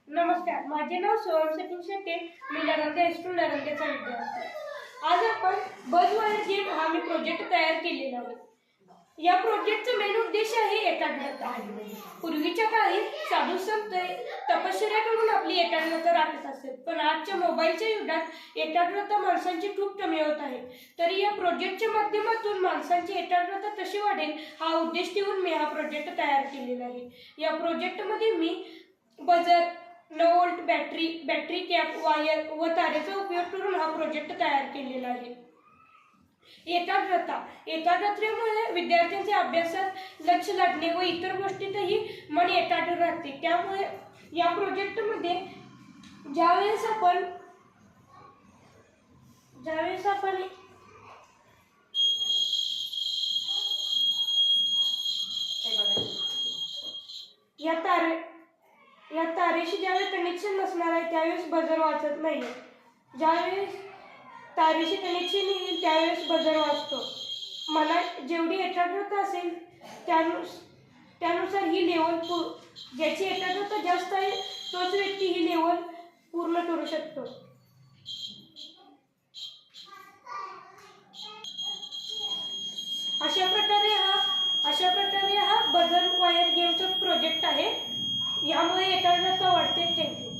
नमस्कार, माझे नाव सोहम सचिन शेट्टे. मी नरंदे हायस्कूल नरंदेचा विद्यार्थी. आज आपण बजवायर गेम हा मी प्रोजेक्ट तयार केलेला आहे. या प्रोजेक्टचा मेन उद्देश आहे एकाग्रता. पूर्वीच्या काळी साधू संत तपश्चर्या करून आपली एकाग्रता राखत असत, पण आजच्या मोबाईलच्या युगात एकाग्रता माणसांची खूप कमी होत आहे. तरी या प्रोजेक्टच्या माध्यमातून माणसांची एकाग्रता कशी वाढेल हा उद्देश ठेवून मी हा प्रोजेक्ट तयार केलेला आहे. या प्रोजेक्टमध्ये मी buzzer, 9 volt battery cap, wire व तारेचा उपयोग करून हा प्रोजेक्ट तयार केलेला आहे. एकाग्रतेमुळे विद्यार्थ्यांचे अभ्यासात लक्ष लागणे व इतर गोष्टीतही मन एकाग्र राहते. त्यामुळे या प्रोजेक्टमध्ये ज्यावेळेस आपण या तारेशी ज्यावेळेस कनेक्शन नसणार आहे त्यावेळेस बजर वाजत नाही. ज्यावेळेस तारेशी कनेक्शन येईल त्यावेळेस बजर वाजतो. मला जेवढी एकाग्रता असेल त्यानुसार ही लेवल ज्याची एकाग्रता जास्त आहे तोच व्यक्ती ही लेवल पूर्ण करू शकतो. अशा प्रकारे हा बजर वायर गेमचा प्रोजेक्ट आहे. यामुळे एकाग्रता वाढते. थँक्यू.